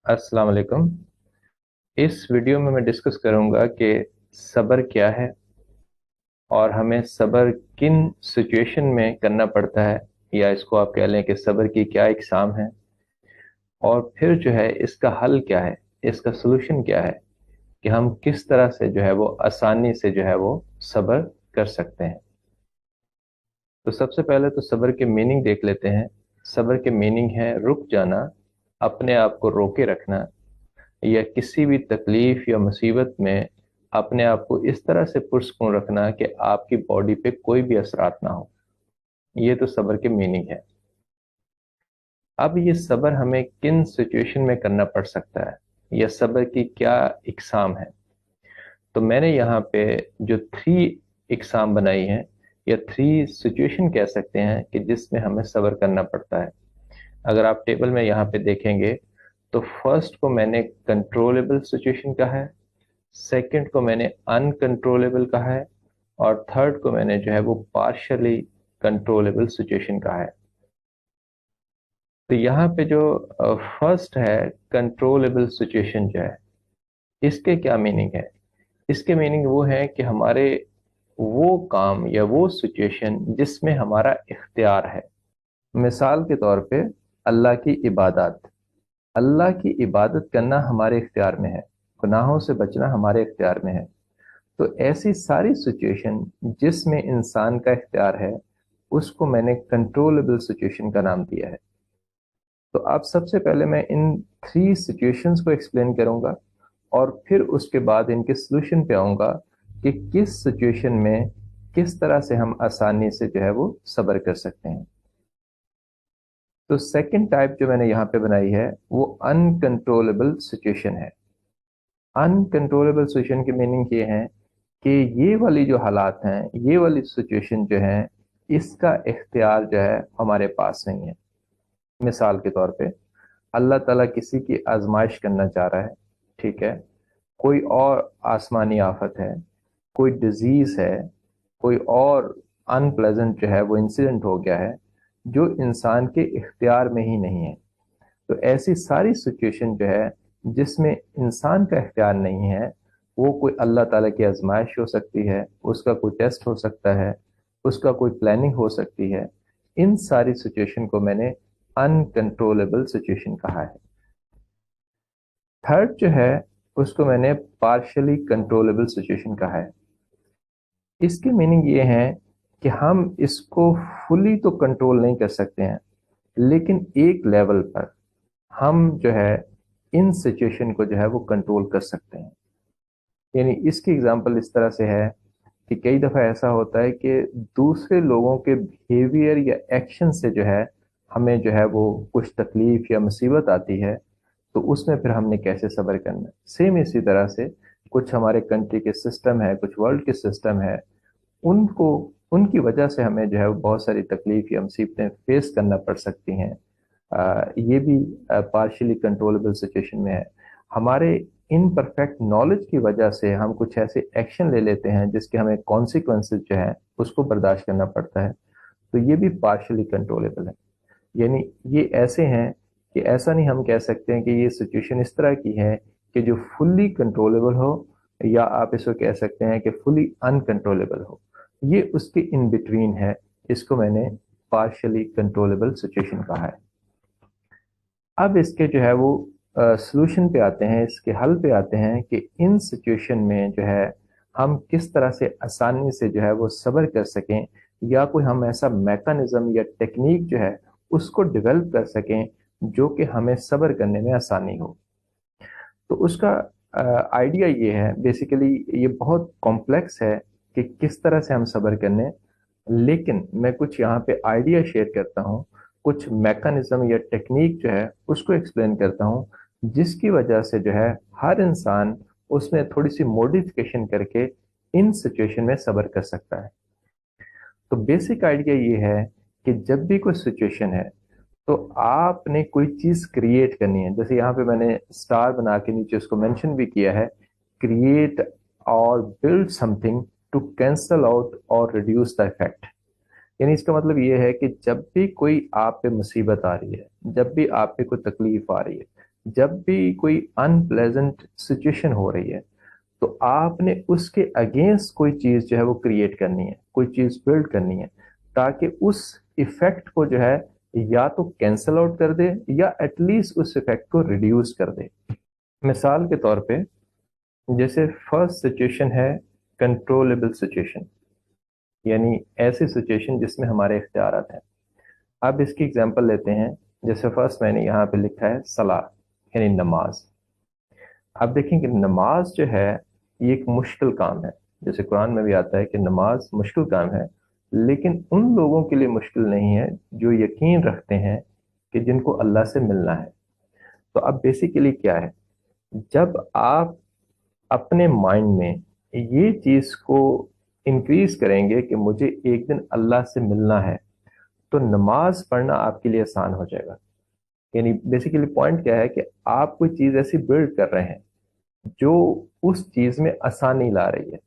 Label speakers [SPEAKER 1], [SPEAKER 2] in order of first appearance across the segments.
[SPEAKER 1] अस्सलाम वालेकुम। इस वीडियो में मैं डिस्कस करूंगा कि सब्र क्या है और हमें सब्र किन सिचुएशन में करना पड़ता है, या इसको आप कह लें कि सब्र की क्या इकसाम है, और फिर जो है इसका हल क्या है, इसका सोल्यूशन क्या है कि हम किस तरह से जो है वो आसानी से जो है वो सब्र कर सकते हैं। तो सबसे पहले तो सब्र के मीनिंग देख लेते हैं। सब्र के मीनिंग है रुक जाना, अपने आप को रोके रखना, या किसी भी तकलीफ या मुसीबत में अपने आप को इस तरह से पुरस्कून रखना कि आपकी बॉडी पे कोई भी असरात ना हो। ये तो सब्र के मीनिंग है। अब ये सब्र हमें किन सिचुएशन में करना पड़ सकता है, या सब्र की क्या इकसाम है। तो मैंने यहाँ पे जो थ्री इकसाम बनाई है, या थ्री सिचुएशन कह सकते हैं कि जिसमें हमें सब्र करना पड़ता है। अगर आप टेबल में यहाँ पे देखेंगे तो फर्स्ट को मैंने कंट्रोलेबल सिचुएशन कहा है, सेकंड को मैंने अनकंट्रोलेबल कहा है, और थर्ड को मैंने जो है वो पार्शली कंट्रोलेबल सिचुएशन कहा है। तो यहाँ पे जो फर्स्ट है कंट्रोलेबल सिचुएशन जो है, इसके क्या मीनिंग है। इसके मीनिंग वो है कि हमारे वो काम या वो सिचुएशन जिसमें हमारा इख्तियार है। मिसाल के तौर पे अल्लाह की इबादत, अल्लाह की इबादत करना हमारे इख्तियार में है, गुनाहों से बचना हमारे इख्तियार में है। तो ऐसी सारी सिचुएशन जिसमें इंसान का इख्तियार है, उसको मैंने कंट्रोलेबल सिचुएशन का नाम दिया है। तो अब सबसे पहले मैं इन थ्री सिचुएशंस को एक्सप्लेन करूंगा, और फिर उसके बाद इनके सोल्यूशन पे आऊंगा कि किस सिचुएशन में किस तरह से हम आसानी से जो है वो सब्र कर सकते हैं। तो सेकंड टाइप जो मैंने यहाँ पे बनाई है वो अनकंट्रोलेबल सिचुएशन है। अनकंट्रोलेबल सिचुएशन की मीनिंग ये है कि ये वाली जो हालात हैं, ये वाली सिचुएशन जो है, इसका इख्तियार जो है हमारे पास नहीं है। मिसाल के तौर पे अल्लाह ताला किसी की आजमाइश करना चाह रहा है, ठीक है, कोई और आसमानी आफत है, कोई डिजीज है, कोई और अनप्लेजेंट जो है वो इंसिडेंट हो गया है जो इंसान के इख्तियार में ही नहीं है। तो ऐसी सारी सिचुएशन जो है जिसमें इंसान का इख्तियार नहीं है, वो कोई अल्लाह ताला की आजमाइश हो सकती है, उसका कोई टेस्ट हो सकता है, उसका कोई प्लानिंग हो सकती है। इन सारी सिचुएशन को मैंने अनकंट्रोलेबल सिचुएशन कहा है। थर्ड जो है उसको मैंने पार्शियली कंट्रोलेबल सिचुएशन कहा है। इसकी मीनिंग ये है कि हम इसको फुली तो कंट्रोल नहीं कर सकते हैं, लेकिन एक लेवल पर हम जो है इन सिचुएशन को जो है वो कंट्रोल कर सकते हैं। यानी इसकी एग्जांपल इस तरह से है कि कई दफ़ा ऐसा होता है कि दूसरे लोगों के बिहेवियर या एक्शन से जो है हमें जो है वो कुछ तकलीफ या मुसीबत आती है, तो उसमें फिर हमने कैसे सब्र करना है। सेम इसी तरह से कुछ हमारे कंट्री के सिस्टम है, कुछ वर्ल्ड के सिस्टम है, उनको उनकी वजह से हमें जो है वो बहुत सारी तकलीफ या मुसीबतें फेस करना पड़ सकती हैं। ये भी पार्शियली कंट्रोलेबल सिचुएशन में है। हमारे इनपरफेक्ट नॉलेज की वजह से हम कुछ ऐसे एक्शन ले लेते हैं जिसके हमें कॉन्सिक्वेंसेस जो है उसको बर्दाश्त करना पड़ता है। तो ये भी पार्शियली कंट्रोलेबल है। यानी ये ऐसे हैं कि ऐसा नहीं हम कह सकते हैं कि ये सिचुएशन इस तरह की है कि जो फुल्ली कंट्रोलेबल हो, या आप इसको कह सकते हैं कि फुली अनकंट्रोलेबल हो। ये उसके इन बिटवीन है। इसको मैंने पार्शियली कंट्रोलेबल सिचुएशन कहा है। अब इसके जो है वो सॉल्यूशन पे आते हैं, इसके हल पे आते हैं कि इन सिचुएशन में जो है हम किस तरह से आसानी से जो है वो सब्र कर सकें, या कोई हम ऐसा मैकेनिज्म या टेक्निक जो है उसको डेवलप कर सकें जो कि हमें सब्र करने में आसानी हो। तो उसका आइडिया ये है, बेसिकली ये बहुत कॉम्प्लेक्स है कि किस तरह से हम सब्र करने, लेकिन मैं कुछ यहाँ पे आइडिया शेयर करता हूँ, कुछ मैकेनिज्म या टेक्निक जो है उसको एक्सप्लेन करता हूँ, जिसकी वजह से जो है हर इंसान उसमें थोड़ी सी मॉडिफिकेशन करके इन सिचुएशन में सब्र कर सकता है। तो बेसिक आइडिया ये है कि जब भी कोई सिचुएशन है तो आपने कोई चीज क्रिएट करनी है। जैसे यहाँ पे मैंने स्टार बना के नीचे उसको मेंशन भी किया है, क्रिएट और build something to cancel out और रिड्यूस द इफेक्ट। यानी इसका मतलब ये है कि जब भी कोई आप पे मुसीबत आ रही है, जब भी आप पे कोई तकलीफ आ रही है, जब भी कोई अनप्लेजेंट सिचुएशन हो रही है तो आपने उसके अगेंस्ट कोई चीज जो है वो क्रिएट करनी है, कोई चीज बिल्ड करनी है, ताकि उस इफेक्ट को जो है या तो कैंसल आउट कर दे या एटलीस्ट उस इफेक्ट को रिड्यूस कर दे। मिसाल के तौर पे जैसे फर्स्ट सिचुएशन है कंट्रोलेबल सिचुएशन, यानी ऐसी सिचुएशन जिसमें हमारे इख्तियारात हैं। अब इसकी एग्जांपल लेते हैं। जैसे फर्स्ट मैंने यहाँ पे लिखा है सलाह, यानी नमाज। अब देखें कि नमाज जो है ये एक मुश्किल काम है। जैसे कुरान में भी आता है कि नमाज मुश्किल काम है, लेकिन उन लोगों के लिए मुश्किल नहीं है जो यकीन रखते हैं कि जिनको अल्लाह से मिलना है। तो अब बेसिकली क्या है, जब आप अपने माइंड में ये चीज को इंक्रीज करेंगे कि मुझे एक दिन अल्लाह से मिलना है, तो नमाज पढ़ना आपके लिए आसान हो जाएगा। यानी बेसिकली पॉइंट क्या है कि आप कोई चीज ऐसी बिल्ड कर रहे हैं जो उस चीज में आसानी ला रही है।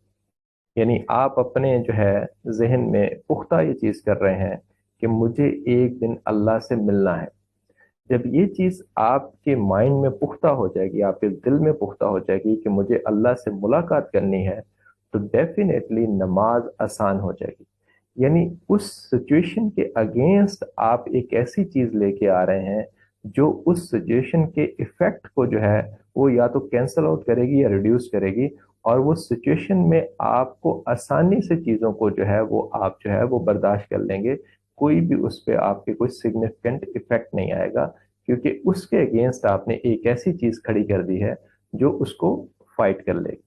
[SPEAKER 1] यानी आप अपने जो है जहन में पुख्ता ये चीज कर रहे हैं कि मुझे एक दिन अल्लाह से मिलना है। जब ये चीज आपके माइंड में पुख्ता हो जाएगी, आपके दिल में पुख्ता हो जाएगी कि मुझे अल्लाह से मुलाकात करनी है, तो डेफिनेटली नमाज आसान हो जाएगी। यानी उस सिचुएशन के अगेंस्ट आप एक ऐसी चीज लेके आ रहे हैं जो उस सिचुएशन के इफेक्ट को जो है वो या तो कैंसल आउट करेगी या रिड्यूस करेगी, और वो सिचुएशन में आपको आसानी से चीजों को जो है वो आप जो है वो बर्दाश्त कर लेंगे। कोई भी उस पर आपके कोई सिग्निफिकेंट इफेक्ट नहीं आएगा, क्योंकि उसके अगेंस्ट आपने एक ऐसी चीज खड़ी कर दी है जो उसको फाइट कर लेगी।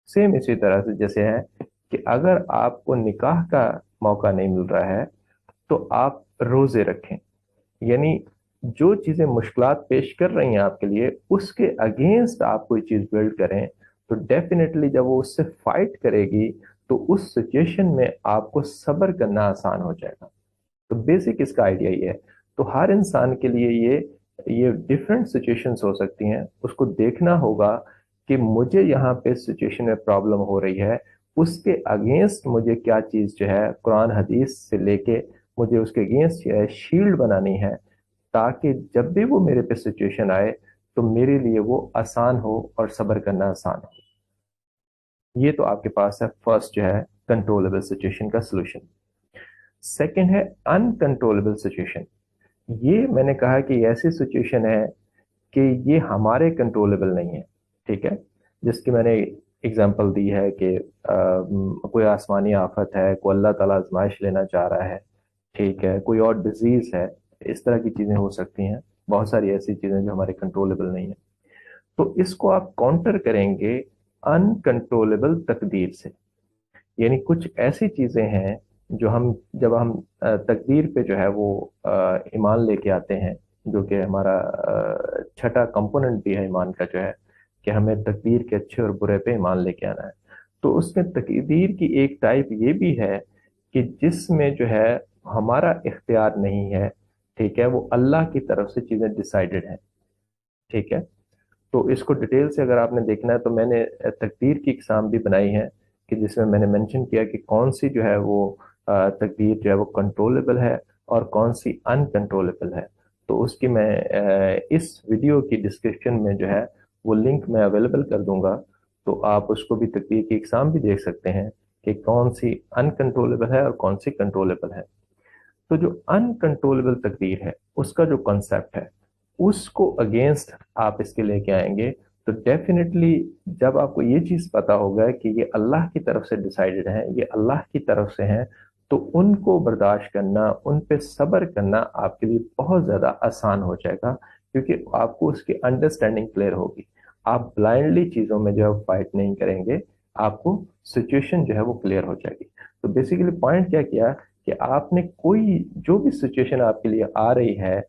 [SPEAKER 1] सेम इसी तरह से जैसे है कि अगर आपको निकाह का मौका नहीं मिल रहा है तो आप रोजे रखें। यानी जो चीजें मुश्किलात पेश कर रही हैं आपके लिए, उसके अगेंस्ट आप कोई चीज बिल्ड करें, तो डेफिनेटली जब वो उससे फाइट करेगी तो उस सिचुएशन में आपको सब्र करना आसान हो जाएगा। तो बेसिक इसका आइडिया ये है। तो हर इंसान के लिए ये डिफरेंट सिचुएशंस हो सकती हैं, उसको देखना होगा कि मुझे यहाँ पे सिचुएशन में प्रॉब्लम हो रही है, उसके अगेंस्ट मुझे क्या चीज जो है कुरान हदीस से लेके मुझे उसके अगेंस्ट जो है शील्ड बनानी है, ताकि जब भी वो मेरे पे सिचुएशन आए तो मेरे लिए वो आसान हो और सब्र करना आसान हो। ये तो आपके पास है फर्स्ट जो है कंट्रोलेबल सिचुएशन का सोल्यूशन। सेकंड है अनकंट्रोलेबल सिचुएशन। ये मैंने कहा कि ऐसी सिचुएशन है कि ये हमारे कंट्रोलेबल नहीं है। ठीक है, जिसकी मैंने एग्जांपल दी है कि कोई आसमानी आफत है, कोई अल्लाह ताला आजमाइश लेना चाह रहा है, ठीक है, कोई और डिजीज है, इस तरह की चीजें हो सकती हैं। बहुत सारी ऐसी चीजें जो हमारे कंट्रोलेबल नहीं है। तो इसको आप काउंटर करेंगे अनकंट्रोलेबल तकदीर से। यानी कुछ ऐसी चीजें हैं जो हम जब हम तकदीर पे जो है वो ईमान लेके आते हैं, जो कि हमारा छठा कंपोनेंट भी है ईमान का, जो है कि हमें तकदीर के अच्छे और बुरे पे ईमान लेके आना है। तो उसमें तकदीर की एक टाइप ये भी है कि जिसमें जो है हमारा इख्तियार नहीं है, ठीक है, वो अल्लाह की तरफ से चीजें डिसाइडेड हैं। ठीक है, तो इसको डिटेल से अगर आपने देखना है तो मैंने तकदीर की इकसाम भी बनाई है, कि जिसमें मैंने मेंशन किया कि कौन सी जो है वो तकदीर जो है वो कंट्रोलेबल है और कौन सी अनकंट्रोलेबल है। तो उसकी मैं इस वीडियो की डिस्क्रिप्शन में जो है वो लिंक मैं अवेलेबल कर दूंगा। तो आप उसको भी, तकदीर की इकसाम भी देख सकते हैं कि कौन सी अनकंट्रोलेबल है और कौन सी कंट्रोलेबल है। तो जो अनकंट्रोलेबल तकदीर है उसका जो कॉन्सेप्ट है उसको अगेंस्ट आप इसके लेके आएंगे, तो डेफिनेटली जब आपको ये चीज पता होगा कि ये अल्लाह की तरफ से डिसाइडेड है, ये अल्लाह की तरफ से हैं, तो उनको बर्दाश्त करना, उन पे सब्र करना आपके लिए बहुत ज्यादा आसान हो जाएगा, क्योंकि आपको उसकी अंडरस्टैंडिंग क्लियर होगी। आप ब्लाइंडली चीजों में जो है फाइट नहीं करेंगे, आपको सिचुएशन जो है वो क्लियर हो जाएगी। तो बेसिकली पॉइंट क्या किया कि आपने कोई जो भी सिचुएशन आपके लिए आ रही है,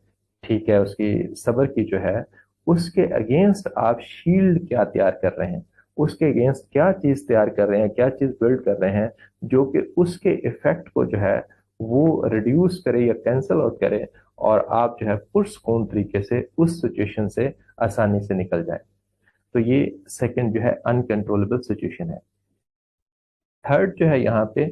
[SPEAKER 1] ठीक है, उसकी सब्र की जो है, उसके अगेंस्ट आप शील्ड क्या तैयार कर रहे हैं, उसके अगेंस्ट क्या चीज तैयार कर रहे हैं, क्या चीज बिल्ड कर रहे हैं जो कि उसके इफेक्ट को जो है वो रिड्यूस करे या कैंसल आउट करे, और आप जो है पुरसकून तरीके से उस सिचुएशन से आसानी से निकल जाए। तो ये सेकंड जो है अनकंट्रोलेबल सिचुएशन है। थर्ड जो है यहाँ पे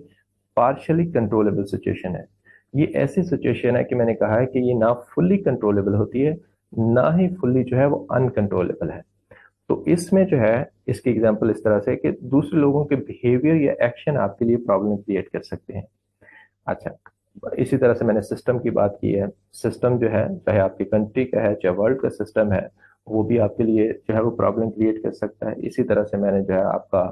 [SPEAKER 1] पार्शली कंट्रोलेबल सिचुएशन है। ये ऐसी सिचुएशन है कि मैंने कहा है कि ये ना फुल्ली कंट्रोलेबल होती है, ना ही फुल्ली जो है वो अनकंट्रोलेबल है। तो इसमें जो है इसकी एग्जांपल इस तरह से कि दूसरे लोगों के बिहेवियर या एक्शन आपके लिए प्रॉब्लम क्रिएट कर सकते हैं। अच्छा, इसी तरह से मैंने सिस्टम की बात की है। सिस्टम जो है चाहे आपकी कंट्री का है चाहे वर्ल्ड का सिस्टम है, वो भी आपके लिए जो है वो प्रॉब्लम क्रिएट कर सकता है। इसी तरह से मैंने जो है आपका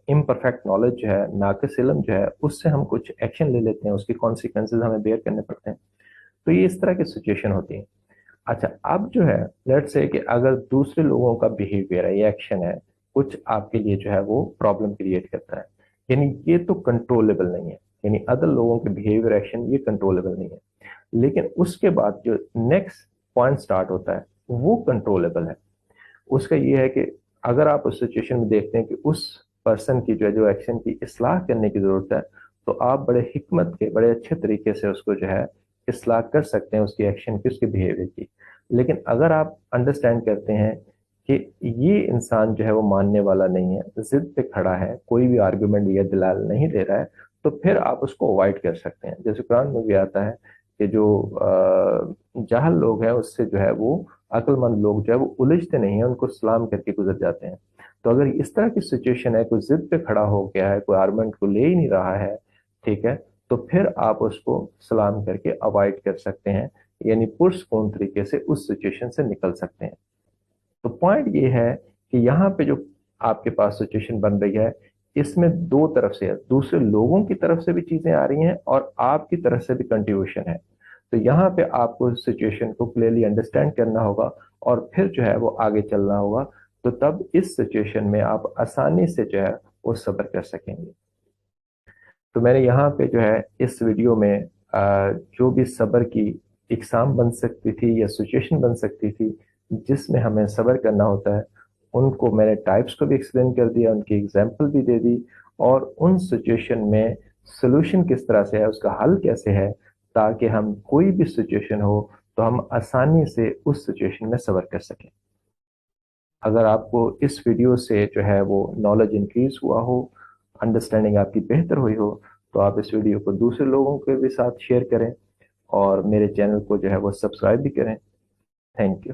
[SPEAKER 1] इम्परफेक्ट नॉलेज जो है, नाक़िस इल्म जो है, उससे हम कुछ एक्शन ले लेते हैं, उसके कॉन्सिक्वेंसेज हमें बेयर करने पड़ते हैं। तो ये इस तरह की सिचुएशन होती है। अच्छा, अब जो है लेट्स से कि अगर दूसरे लोगों का बिहेवियर है या एक्शन है कुछ आपके लिए जो है वो प्रॉब्लम क्रिएट करता है, यानी ये तो कंट्रोलेबल नहीं है, यानी अदर लोगों के बिहेवियर एक्शन ये कंट्रोलेबल नहीं है। लेकिन उसके बाद जो नेक्स्ट पॉइंट स्टार्ट होता है वो कंट्रोलेबल है। उसका ये है कि अगर आप उस सिचुएशन में देखते हैं कि उस पर्सन की जो है जो एक्शन की इस्लाह करने की जरूरत है, तो आप बड़े हिकमत के बड़े अच्छे तरीके से उसको जो है इस्लाह कर सकते हैं उसकी एक्शन की, उसके बिहेवियर की। लेकिन अगर आप अंडरस्टैंड करते हैं कि ये इंसान जो है वो मानने वाला नहीं है, जिद पे खड़ा है, कोई भी आर्गुमेंट या दलाल नहीं दे रहा है, तो फिर आप उसको अवॉइड कर सकते हैं। जैसे कुरान में भी आता है कि जो जाहल लोग हैं उससे जो है वो अक्लमंद लोग जो है वो उलझते नहीं हैं, उनको सलाम करके गुजर जाते हैं। तो अगर इस तरह की सिचुएशन है, कोई जिद पे खड़ा हो गया है, कोई आर्गुमेंट को ले ही नहीं रहा है, ठीक है, तो फिर आप उसको सलाम करके अवॉइड कर सकते हैं, यानी पुरसकून तरीके से उस सिचुएशन से निकल सकते हैं। तो पॉइंट ये है कि यहाँ पे जो आपके पास सिचुएशन बन रही है, इसमें दो तरफ से है, दूसरे लोगों की तरफ से भी चीजें आ रही हैं और आपकी तरफ से भी कंट्रीब्यूशन है। तो यहाँ पे आपको सिचुएशन को क्लियरली अंडरस्टैंड करना होगा और फिर जो है वो आगे चलना होगा। तो तब इस सिचुएशन में आप आसानी से जो है वो सब्र कर सकेंगे। तो मैंने यहाँ पे जो है इस वीडियो में जो भी सब्र की इकसाम बन सकती थी या सिचुएशन बन सकती थी जिसमें हमें सब्र करना होता है, उनको मैंने टाइप्स को भी एक्सप्लेन कर दिया, उनकी एग्जाम्पल भी दे दी, और उन सिचुएशन में सोल्यूशन किस तरह से है, उसका हल कैसे है, ताकि हम कोई भी सिचुएशन हो तो हम आसानी से उस सिचुएशन में सब्र कर सकें। अगर आपको इस वीडियो से जो है वो नॉलेज इंक्रीज हुआ हो, अंडरस्टैंडिंग आपकी बेहतर हुई हो, तो आप इस वीडियो को दूसरे लोगों के भी साथ शेयर करें और मेरे चैनल को जो है वो सब्सक्राइब भी करें। Thank you.